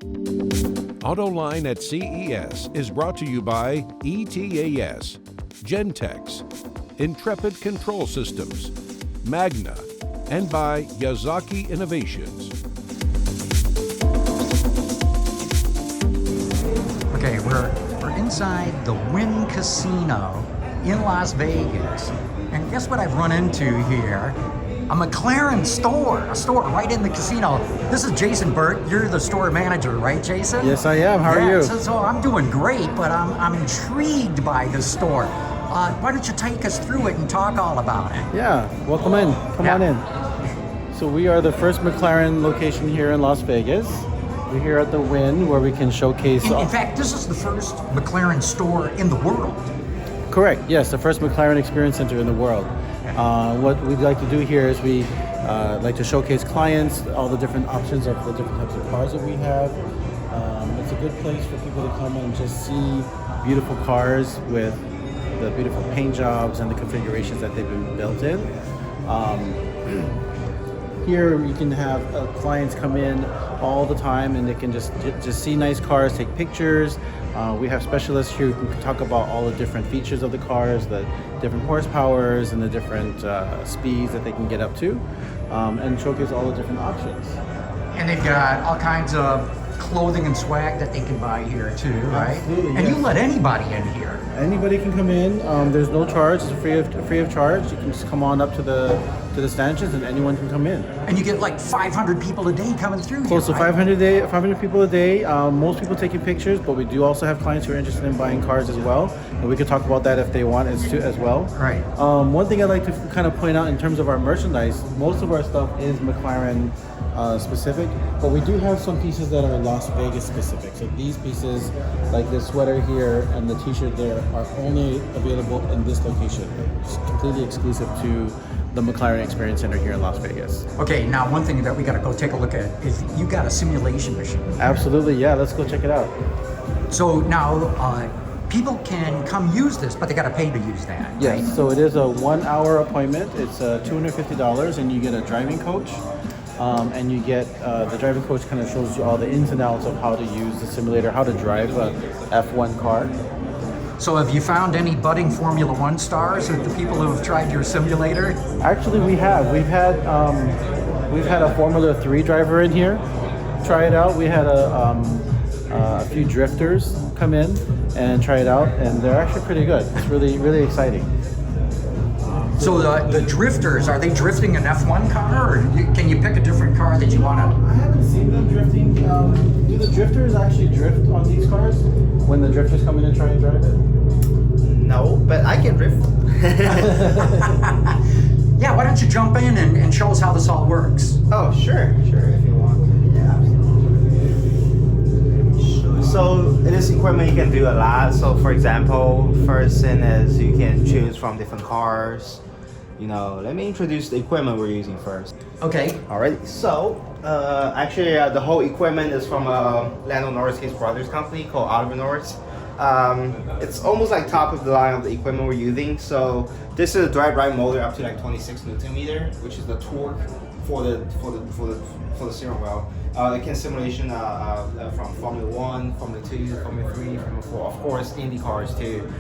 AutoLine at CES is brought to you by ETAS, Gentex, Intrepid Control Systems, Magna, and by Yazaki Innovations. Okay, we're inside the Wynn Casino in Las Vegas. And guess what I've run into here? A McLaren store, a store right in the casino. This is Jason Burke. You're the store manager, right, Jason? Yes, I am. How are you? So I'm doing great, but I'm intrigued by the store. Why don't you take us through it and talk all about it? Yeah, welcome in. Come on in. So we are the first McLaren location here in Las Vegas. We're here at the Wynn where we can showcase... In fact, this is the first McLaren store in the world. Correct, yes, the first McLaren Experience Center in the world. What we'd like to do here is we like to showcase clients all the different options of the different types of cars that we have. It's a good place for people to come and just see beautiful cars with the beautiful paint jobs and the configurations that they've been built in. Here you can have clients come in all the time and they can just see nice cars, take pictures. We have specialists here who can talk about all the different features of the cars, the different horsepowers and the different speeds that they can get up to, and showcase all the different options. And they've got all kinds of clothing and swag that they can buy here too, right? Absolutely, and yes. You let anybody in here. Anybody can come in. There's no charge. It's free of charge. You can just come on up to the stanchions and anyone can come in. And you get like 500 people a day coming through. Close here, to 500 people a day. Most people taking pictures, but we do also have clients who are interested in buying cars as well. And we can talk about that if they want as well. Right. One thing I'd like to kind of point out in terms of our merchandise, most of our stuff is McLaren specific, but we do have some pieces that are Las Vegas specific. So these pieces, like this sweater here and the t-shirt there, are only available in this location. It's completely exclusive to the McLaren Experience Center here in Las Vegas. Okay, now one thing that we got to go take a look at is you got a simulation machine. Absolutely, yeah. Let's go check it out. So now people can come use this, but they got to pay to use that. Yes. Right? So it is a 1 hour appointment. It's $250, and you get a driving coach. And you get the driving coach kind of shows you all the ins and outs of how to use the simulator, how to drive a F1 car. So have you found any budding Formula One stars or the people who have tried your simulator? Actually, we have. We've had a Formula 3 driver in here try it out. We had a few drifters come in and try it out, and they're actually pretty good. It's really, really exciting. So the drifters, are they drifting an F1 car, or can you pick a different car that you want to? I haven't seen them drifting. Do the drifters actually drift on these cars when the drifters come in and try and drive it? No, but I can drift. Yeah, why don't you jump in and show us how this all works? Oh, sure, if you want. Yeah, absolutely. So in this equipment you can do a lot. So for example, first thing is you can choose from different cars. Let me introduce the equipment we're using first. Okay. Alright, so actually the whole equipment is from Lando Norris, his brother's company called Oliver Norris. It's almost like top of the line of the equipment we're using. So this is a drive right motor up to like 26 Newton meter, which is the torque for the steering wheel. It can simulation from Formula 1, Formula 2, Formula 3, Formula 4, of course Indy cars too.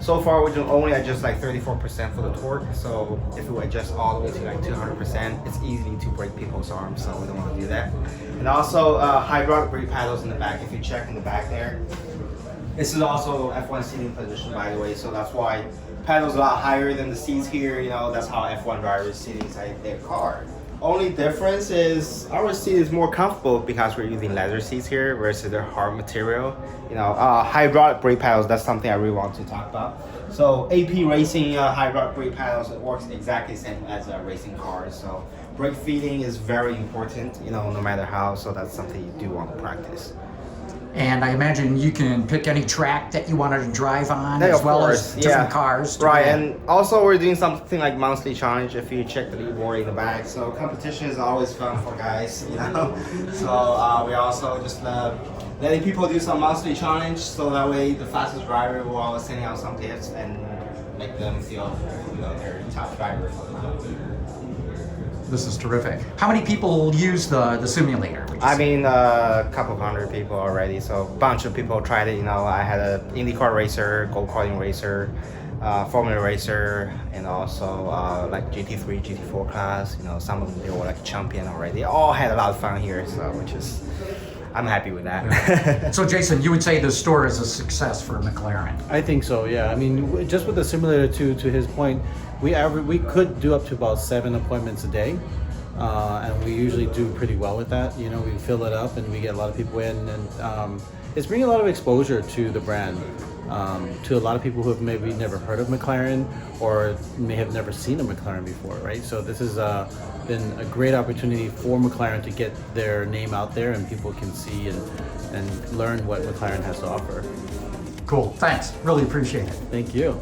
So far we can only adjust like 34% for the torque. So if we adjust all the way to like 200%, it's easy to break people's arms. So we don't want to do that. And also hydraulic brake paddles in the back. If you check in the back there, this is also F1 seating position, by the way. So that's why paddles a lot higher than the seats here. That's how F1 drivers sit inside their car. Only difference is our seat is more comfortable because we're using leather seats here versus their hard material. Hydraulic brake paddles, that's something I really want to talk about. So AP Racing hydraulic brake paddles, it works exactly the same as racing cars. So brake feeding is very important, no matter how. So that's something you do want to practice. And I imagine you can pick any track that you wanted to drive on, Yeah, as well as different cars. Right, and also we're doing something like monthly challenge if you check the leaderboard in the back. So competition is always fun for guys, So we also just letting people do some monthly challenge, so that way the fastest driver will always sending out some tips and make them feel they're top driver for the company. This is terrific. How many people use the simulator? would you I say? mean, a couple hundred people already. So a bunch of people tried it. You know, I had an IndyCar racer, go-karting racer, Formula racer, and also like GT3, GT4 class. You know, some of them they were like champion already. They all had a lot of fun here, so which is, I'm happy with that. So Jason, you would say the store is a success for McLaren? I think so. Yeah. I mean, just with the simulator, to his point, we could do up to about 7 appointments a day, and we usually do pretty well with that. You know, we fill it up and we get a lot of people in, and it's bringing a lot of exposure to the brand. To a lot of people who have maybe never heard of McLaren or may have never seen a McLaren before, right? So this has been a great opportunity for McLaren to get their name out there and people can see and learn what McLaren has to offer. Cool, thanks. Really appreciate it. Thank you.